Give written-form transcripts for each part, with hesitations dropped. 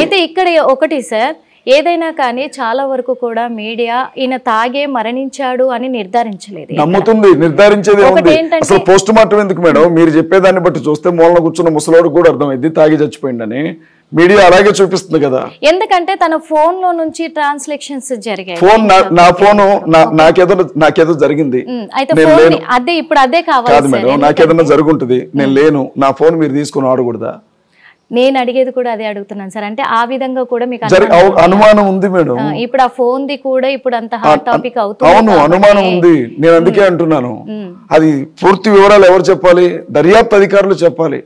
అయితే ఇక్కడ ఒకటి సార్, ఏదైనా కానీ చాలా వరకు కూడా మీడియా ఈయన తాగే మరణించాడు అని నిర్ధారించలేదు. నమ్ముతుంది, నిర్ధారించేది ఉంది. అసలు పోస్ట్ మార్టం ఎందుకు మేడం? మీరు చెప్పేదాన్ని బట్టి చూస్తే మూలన కూర్చున్న ముసలోడు కూడా అర్థమైంది తాగి చచ్చిపోయిందని. మీడియా అలాగే చూపిస్తుంది కదా. ఎందుకంటే తన ఫోన్ లో నుంచి ట్రాన్స్లేషన్స్ జరిగాయి. ఫోన్ నా ఫోను నాకేదో జరిగింది, అదే ఇప్పుడు అదే కావాలి మేడం. నాకేదన్నా జరుగుంటది, నేను లేను, నా ఫోన్ మీరు తీసుకుని ఆడకూడదా? నేను అడిగేది కూడా అదే అడుగుతున్నాను సార్. అంటే ఆ విధంగా కూడా మీకు అనుమానం ఉంది మేడం. ఇప్పుడు ఆ ఫోన్ ది కూడా ఇప్పుడు అంత హాట్ టాపిక్ అవుతుంది. అవును, అనుమానం ఉంది. నేను అందుకే అంటున్నాను, అది పూర్తి వివరాలు ఎవరు చెప్పాలి? దర్యాప్తు అధికారులు చెప్పాలి.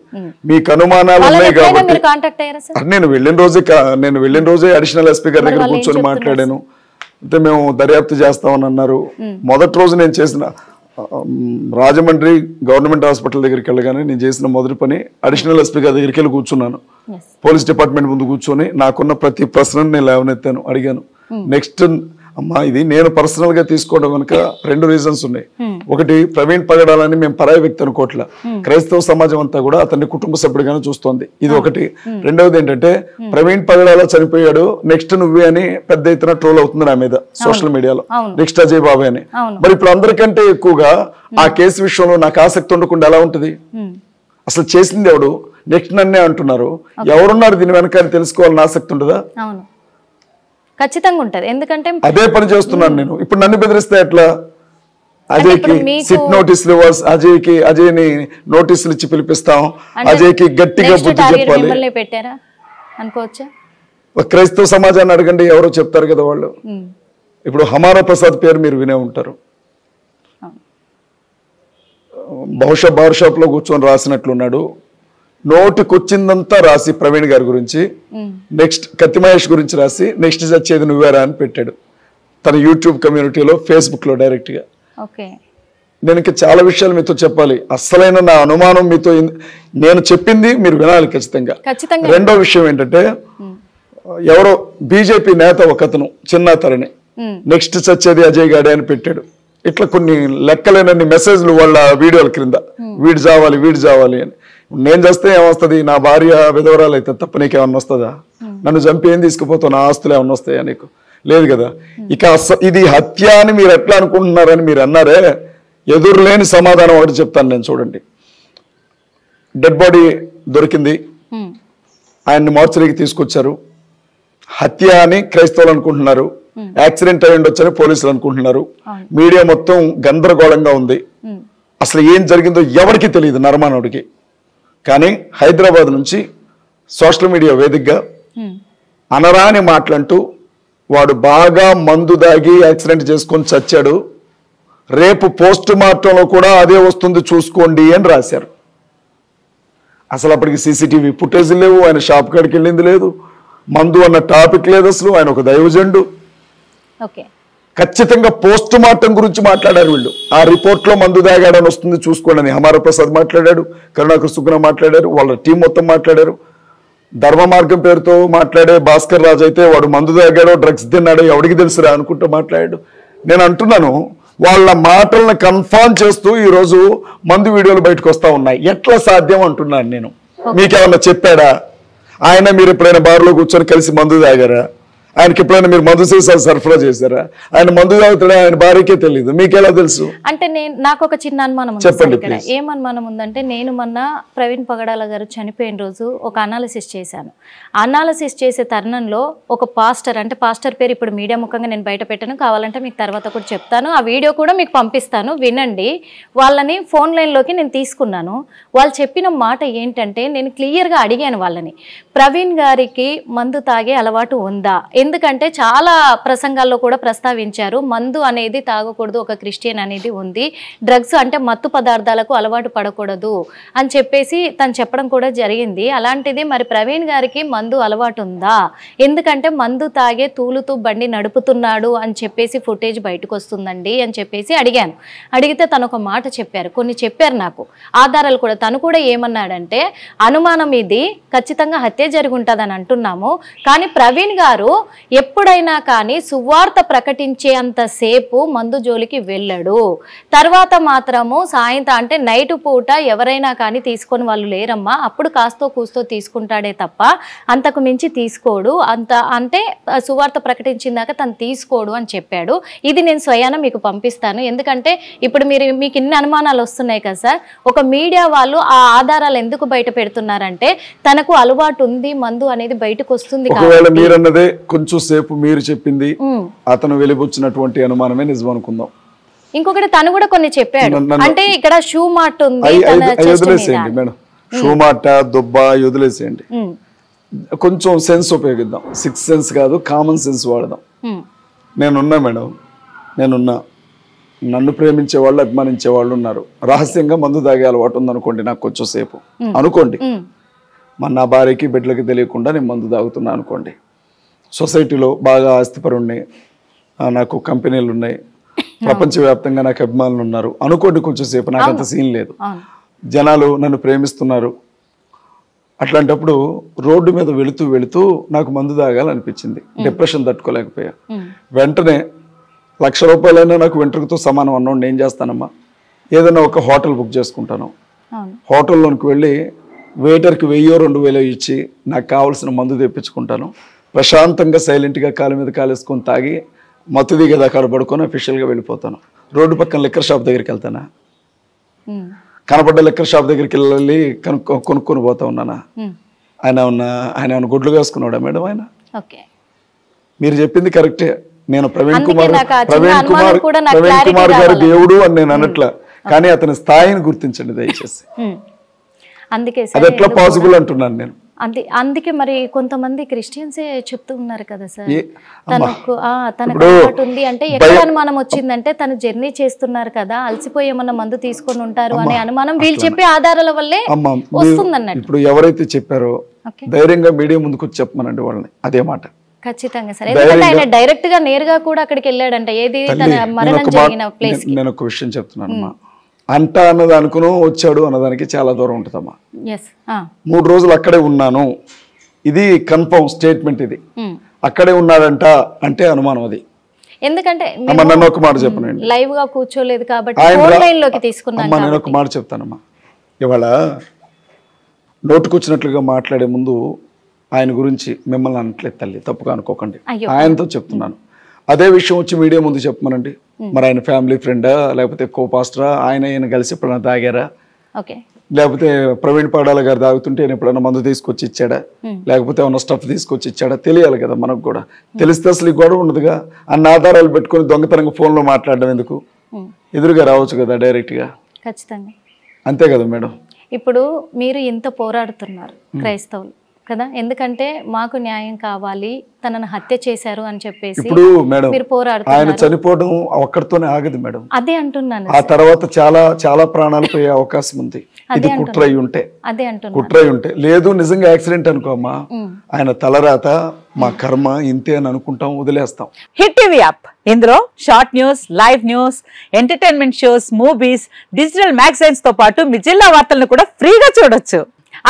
మీకు అనుమానాలు ఉన్నాయి కాబట్టి నేను వెళ్ళిన రోజే అడిషనల్ ఎస్పీ గారి దగ్గర కూర్చొని మాట్లాడాను. అంటే మేము దర్యాప్తు చేస్తామని అన్నారు. మొదటి రోజు నేను చేసిన రాజమండ్రి గవర్నమెంట్ హాస్పిటల్ దగ్గరికి వెళ్ళగానే నేను చేసిన మొదటి పని అడిషనల్ ఎస్పీ గారి దగ్గరికి వెళ్ళి కూర్చున్నాను. పోలీస్ డిపార్ట్మెంట్ ముందు కూర్చొని నాకున్న ప్రతి ప్రశ్నను నేను లేవనెత్తాను, అడిగాను. నెక్స్ట్ అమ్మా, ఇది నేను పర్సనల్ గా తీసుకోవడం కనుక 2 రీజన్స్ ఉన్నాయి. ఒకటి, ప్రవీణ్ పగడాలని మేము పరాయి వ్యక్తి అనుకోవట్ల, క్రైస్తవ సమాజం అంతా కూడా అతన్ని కుటుంబ సభ్యుడిగానే చూస్తోంది. ఇది ఒకటి. రెండవది ఏంటంటే, ప్రవీణ్ పగడాల చనిపోయాడు, నెక్స్ట్ నువ్వే అని పెద్ద ఎత్తున ట్రోల్ అవుతుంది నా మీద సోషల్ మీడియాలో, నెక్స్ట్ అజయ్ బాబాయ్ అని. మరి ఇప్పుడు అందరికంటే ఎక్కువగా ఆ కేసు విషయంలో నాకు ఆసక్తి ఉండకుండా ఎలా ఉంటుంది? అసలు చేసింది ఎవడు, నెక్స్ట్ నన్నే అంటున్నారు, ఎవరున్నారు దీని వెనక తెలుసుకోవాలని ఆసక్తి ఉండదా? ఖచ్చితంగా ఉంటది. ఎందుకంటే అదే పని చేస్తున్నాను నేను. ఇప్పుడు నన్ను బెదిరిస్తే ఎట్లా? అజయ్కి సిట్ నోటీసులు ఇవ్వాలి, అజయ్ని నోటీసులు ఇచ్చి పిలిపిస్తాం, అజయ్కి గట్టిగా బుద్ధి చెప్పాలి పెట్టారా అనుకోవచ్చా? క్రైస్తవ సమాజాన్ని అడగండి, ఎవరో చెప్తారు కదా వాళ్ళు. ఇప్పుడు హమారా ప్రసాద్ పేరు మీరు వినే ఉంటారు. బహుశా బార్ షాప్ లో కూర్చొని రాసినట్లున్నాడు. నోటికొచ్చిందంతా రాసి ప్రవీణ్ గారి గురించి, నెక్స్ట్ కత్తి మహేష్ గురించి రాసి, నెక్స్ట్ చచ్చేది నువ్వేరా అని పెట్టాడు తన యూట్యూబ్ కమ్యూనిటీలో, ఫేస్బుక్ లో డైరెక్ట్ గా. నేను ఇంకా చాలా విషయాలు మీతో చెప్పాలి. అసలైన నా అనుమానం మీతో, నేను చెప్పింది మీరు వినాలి ఖచ్చితంగా. రెండో విషయం ఏంటంటే, ఎవరో బీజేపీ నేత ఒకతను చిన్న తరణి, నెక్స్ట్ చచ్చేది అజయ్ గాడే అని పెట్టాడు. ఇట్లా కొన్ని లెక్కలేనన్ని మెసేజ్లు వాళ్ళ వీడియోల క్రింద, వీడు చావాలి అని. నేను చేస్తే ఏమొస్తుంది? నా భార్య విధవరాలు అయితే తప్ప నీకేమన్నా వస్తుందా? నన్ను చంపి ఏం తీసుకుపోతావు? నా ఆస్తులు ఏమన్నా వస్తాయా నీకు? లేదు కదా. ఇక ఇది హత్య అని మీరు ఎట్లా అనుకుంటున్నారని మీరు అన్నారే, ఎదురులేని సమాధానం ఒకటి చెప్తాను నేను. చూడండి, డెడ్ బాడీ దొరికింది, ఆయన్ని మార్చరీకి తీసుకొచ్చారు. హత్య అని క్రైస్తవులు అనుకుంటున్నారు, యాక్సిడెంట్ అయి ఉండొచ్చని పోలీసులు అనుకుంటున్నారు. మీడియా మొత్తం గందరగోళంగా ఉంది. అసలు ఏం జరిగిందో ఎవరికి తెలియదు, నరమానవుడికి. కానీ హైదరాబాద్ నుంచి సోషల్ మీడియా వేదికగా అనరాని మాటలంటూ, వాడు బాగా మందు దాగి యాక్సిడెంట్ చేసుకొని చచ్చాడు, రేపు పోస్ట్ మార్టంలో కూడా అదే వస్తుంది చూసుకోండి అని రాశారు. అసలు అప్పటికి సీసీటీవీ ఫుటేజ్ లేవు, ఆయన షాప్ కాడికి వెళ్ళింది లేదు, మందు అన్న టాపిక్ లేదు అసలు. ఆయన ఒక దైవజండు. ఖచ్చితంగా పోస్ట్ మార్టం గురించి మాట్లాడారు వీళ్ళు. ఆ రిపోర్ట్ లో మందు దాగాడని వస్తుంది చూసుకోండి అని హమారా ప్రసాద్ మాట్లాడాడు, కరుణాకర్ సుగ్న మాట్లాడారు, వాళ్ళ టీం మొత్తం మాట్లాడారు. ధర్మ మార్గం పేరుతో మాట్లాడే భాస్కర్ రాజు అయితే వాడు మందు దాగాడో డ్రగ్స్ తిన్నాడో ఎవడికి తెలుసురా అనుకుంటూ మాట్లాడాడు. నేను అంటున్నాను, వాళ్ళ మాటలను కన్ఫర్మ్ చేస్తూ ఈరోజు మందు వీడియోలు బయటకు వస్తా ఉన్నాయి. ఎట్లా సాధ్యం అంటున్నాను నేను. మీకేమన్నా చెప్పాడా? ఆయన మీరు ఎప్పుడైనా బార్లో కూర్చొని కలిసి మందు తాగారా? ఆయనకి ఎప్పుడైనా మీరు మందు సీసాలు సరఫరా చేశారా? ఆయన మందు తాగుతాడా ఆయన భార్యకే తెలియదు, మీకెలా తెలుసు? అంటే నాకు ఒక చిన్న అనుమానం చెప్పండి. ఏం అనుమానం ఉందంటే, నేను మొన్న ప్రవీణ్ పగడాల గారు చనిపోయిన రోజు ఒక అనాలిసిస్ చేశాను. అనాలిసిస్ చేసే తరుణంలో ఒక పాస్టర్, అంటే పాస్టర్ పేరు ఇప్పుడు మీడియా ముఖంగా నేను బయట పెట్టాను, కావాలంటే మీకు తర్వాత కూడా చెప్తాను, ఆ వీడియో కూడా మీకు పంపిస్తాను, వినండి. వాళ్ళని ఫోన్ లైన్లోకి నేను తీసుకున్నాను. వాళ్ళు చెప్పిన మాట ఏంటంటే, నేను క్లియర్గా అడిగాను వాళ్ళని, ప్రవీణ్ గారికి మందు తాగే అలవాటు ఉందా? ఎందుకంటే చాలా ప్రసంగాల్లో కూడా ప్రస్తావించారు, మందు అనేది తాగకూడదు, ఒక క్రిస్టియన్ అనేది ఉంది, డ్రగ్స్ అంటే మత్తు పదార్థాలకు అలవాటు పడకూడదు అని చెప్పేసి తను చెప్పడం కూడా జరిగింది. అలాంటిది మరి ప్రవీణ్ గారికి మందు అలవాటు ఉందా? ఎందుకంటే మందు తాగే తూలుతూ బండి నడుపుతున్నాడు అని చెప్పేసి ఫుటేజ్ బయటకు వస్తుందండి అని చెప్పేసి అడిగాను. అడిగితే తను ఒక మాట చెప్పారు, కొన్ని చెప్పారు నాకు ఆధారాలు కూడా. తను కూడా ఏమన్నాడంటే, అనుమానం ఇది ఖచ్చితంగా హత్య జరిగి ఉంటుందని అంటున్నాము, కానీ ప్రవీణ్ గారు ఎప్పుడైనా కానీ సువార్త ప్రకటించే అంతసేపు మందు జోలికి వెళ్ళడు. తర్వాత మాత్రము సాయంత్రం అంటే నైట్ పూట ఎవరైనా కానీ తీసుకొని వాళ్ళు లేరమ్మా, అప్పుడు కాస్తో కూస్తో తీసుకుంటాడే తప్ప అంతకు మించి తీసుకోడు. అంటే సువార్త ప్రకటించిందాక తను తీసుకోడు అని చెప్పాడు. ఇది నేను స్వయాన మీకు పంపిస్తాను. ఎందుకంటే ఇప్పుడు మీకు ఇన్ని అనుమానాలు వస్తున్నాయి కదా సార్. ఒక మీడియా వాళ్ళు ఆ ఆధారాలు ఎందుకు బయట పెడుతున్నారంటే తనకు అలవాటు ఉంది మందు అనేది బయటకు వస్తుంది. ఒకవేళ మీరన్నదే కొంచెం సేపు మీరు చెప్పింది అతను వెలిబుచ్చినటువంటి అనుమానమే నిజం అనుకుందాం. ఇంకొకటి తను కూడా కొన్ని చెప్పాడు. అంటే ఇక్కడ షూ మార్ట్ ఉంది, వదిలేసేయండి మేడం, షూ మార్ట్ దుబ్బ వదిలేసేయండి. కొంచెం సెన్స్ ఉపయోగిద్దాం. 6th సెన్స్ కాదు, కామన్ సెన్స్ వాడదాం. నేనున్నా మేడం, నేనున్నా. నన్ను ప్రేమించే వాళ్ళు, అభిమానించే వాళ్ళు ఉన్నారు. రహస్యంగా మందు తాగే అలవాటు ఉందనుకోండి నాకు కొంచెం సేపు అనుకోండి. నా భార్యకి బిడ్డలకి తెలియకుండా నేను మందు తాగుతున్నా అనుకోండి. సొసైటీలో బాగా ఆస్తిపరుణ్ణి, నాకు కంపెనీలు ఉన్నాయి, ప్రపంచవ్యాప్తంగా నాకు అభిమానులు ఉన్నారు అనుకోండి. కొంచెం సేపు నాకు అంత సీన్ లేదు. జనాలు నన్ను ప్రేమిస్తున్నారు. అట్లాంటప్పుడు రోడ్డు మీద వెళుతూ నాకు మందు తాగాలనిపించింది. డిప్రెషన్ తట్టుకోలేకపోయా. వెంటనే 1,00,000 రూపాయలైనా నాకు వెంట్రుకతో సమానం అన్నోండి ఏం చేస్తానమ్మా, ఏదైనా ఒక హోటల్ బుక్ చేసుకుంటాను. హోటల్లోనికి వెళ్ళి వెయిటర్కి 1000-2000 ఇచ్చి నాకు కావాల్సిన మందు తెప్పించుకుంటాను. ప్రశాంతంగా సైలెంట్గా కాలు మీద కాలేసుకొని తాగి మత్తు దిగేదా అక్కడ పడుకొని అఫీషియల్గా వెళ్ళిపోతాను. రోడ్డు పక్కన లిక్కర్ షాప్ దగ్గరికి వెళ్తానా, కనపడ్డ లిక్కర్ షాప్ దగ్గరికి వెళ్ళి కొనుక్కొని పోతా ఉన్నానా? ఆయన ఏమన్నా గుడ్లు వేసుకున్నాడా మేడం? ఆయన మీరు చెప్పింది కరెక్టే. నేను ప్రవీణ్ కుమార్ గారు దేవుడు అని నేను అనట్లా, కానీ అతని స్థాయిని గుర్తించండి దయచేసి. అది ఎట్లా పాసిబుల్ అంటున్నాను నేను. అందుకే మరి కొంతమంది క్రిస్టియన్సే చెప్తూ ఉన్నారు కదా సార్, తనకు అలవాటు ఉంది అంటే ఎక్కడ అనుమానం వచ్చిందంటే తను జర్నీ చేస్తున్నారు కదా, అలసిపోయి ఏమన్నా మందు తీసుకొని ఉంటారు అనే అనుమానం వీళ్ళు చెప్పే ఆధారాల వల్లే వస్తుందన్నట్టు. ఇప్పుడు ఎవరైతే చెప్పారో ధైర్యంగా మీడియా ముందుకు వచ్చి చెప్పమనండి వాళ్ళని అదే మాట. ఖచ్చితంగా సార్, ఎందుకంటే ఆయన డైరెక్ట్ గా నేరుగా కూడా అక్కడికి వెళ్ళాడంట. ఏది తన మరణం జరిగిన ప్లేస్. నేను ఒక విషయం చెప్తున్నానమ్మా, అంట అన్నదానికును వచ్చాడు అన్నదానికి చాలా దూరం ఉంటుందమ్మా. 3 రోజులు అక్కడే ఉన్నాను, ఇది కన్ఫర్మ్ స్టేట్మెంట్. ఇది అక్కడే ఉన్నాడంట అంటే అనుమానం. అది ఎందుకంటే నన్ను ఒక మాట చెప్పనండి, లైవ్ గా కూర్చోలేదు కాబట్టి ఆన్లైన్ లోకి తీసుకున్నాను. నేను ఒక మాట చెప్తానమ్మా, ఇవాళ నోటుకొచ్చినట్లుగా మాట్లాడే ముందు ఆయన గురించి మిమ్మల్ని అనట్లేదు తల్లి, తప్పుగా అనుకోకండి, ఆయనతో చెప్తున్నాను. అదే విషయం వచ్చి మీడియా ముందు చెప్పమనండి. మరి ఆయన ఫ్యామిలీ ఫ్రెండా, లేకపోతే కో పాస్టరా, ఆయన కలిసి ఎప్పుడైనా తాగారా, లేకపోతే ప్రవీణ్ పగడాల గారు తాగుతుంటే ఆయన ఎప్పుడైనా మందు తీసుకొచ్చి ఇచ్చాడా, లేకపోతే ఏమన్నా స్టఫ్ తీసుకొచ్చి ఇచ్చాడా తెలియాలి కదా మనకు కూడా. తెలిస్తే అసలు ఈ గొడవ ఉండదుగా. అన్న ఆధారాలు పెట్టుకుని దొంగతనంగా ఫోన్లో మాట్లాడడం ఎందుకు? ఎదురుగా రావచ్చు కదా డైరెక్ట్గా. ఖచ్చితంగా అంతే కదా మేడం. ఇప్పుడు మీరు ఇంత పోరాడుతున్నారు క్రైస్తవులు కదా, ఎందుకంటే మాకు న్యాయం కావాలి, తనను హత్య చేశారు అని చెప్పేసి ఇప్పుడు మేడం ఆయన చనిపోవడం ఒక్కడితోనే ఆగదు మేడం. అదే అంటున్నాను. ఆ తర్వాత చాలా ప్రాణాలు పోయే అవకాశం ఉంది. ఇది కుట్ర అయి ఉంటే లేదు నిజంగా యాక్సిడెంట్ అనుకోమ్మా, ఆయన తలరాత మా కర్మ ఇంతే అని అనుకుంటాం, వదిలేస్తాం. హిట్ టీవీ యాప్, ఇందులో short news, live news, entertainment shows, movies, digital magazines తో పాటు మీ జిల్లా వార్తలను కూడా ఫ్రీగా చూడొచ్చు.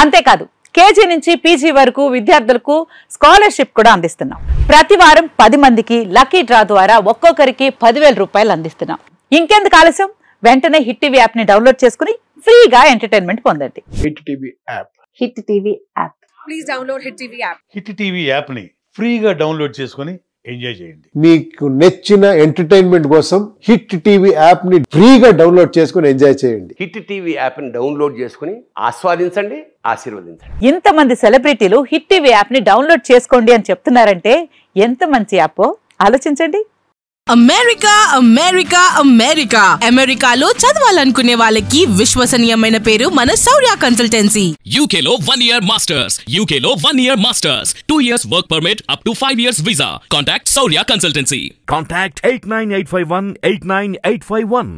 అంతేకాదు కేజీ నుంచి పీజీ వరకు విద్యార్థులకు స్కాలర్షిప్ కూడా అందిస్తున్నాం. ప్రతి వారం 10 మందికి లక్కీ డ్రా ద్వారా ఒక్కొక్కరికి 10,000 రూపాయలు అందిస్తున్నాం. ఇంకెందుకు ఆలస్యం, వెంటనే హిట్ టీవీ యాప్ ని డౌన్లోడ్ చేసుకుని ఫ్రీగా ఎంటర్టైన్మెంట్ పొందండి. Hit TV app. Hit TV app. Please download hit TV app. Hit TV app ని ఫ్రీగా డౌన్లోడ్ చేసుకుని ఎంజాయ్ చేయండి. మీకు నచ్చిన ఎంటర్టైన్మెంట్ కోసం హిట్ టీవీ యాప్ ని ఫ్రీగా డౌన్లోడ్ చేసుకుని ఎంజాయ్ చేయండి. హిట్ టీవీ యాప్ ని డౌన్లోడ్ చేసుకుని ఆస్వాదించండి, ఆశీర్వదించండి. ఇంతమంది సెలబ్రిటీలు హిట్ టీవీ యాప్ ని డౌన్లోడ్ చేసుకోండి అని చెప్తున్నారంటే ఎంత మంచి యాప్ ఆలోచించండి. అమెరికాలో చదవాలనుకునే వాళ్ళకి విశ్వసనీయమైన పేరు మన శౌర్య consultancy. UKలో 1 year masters. 2 years work permit up to 5 years visa. Contact Saurya Consultancy. Contact 89851 89851.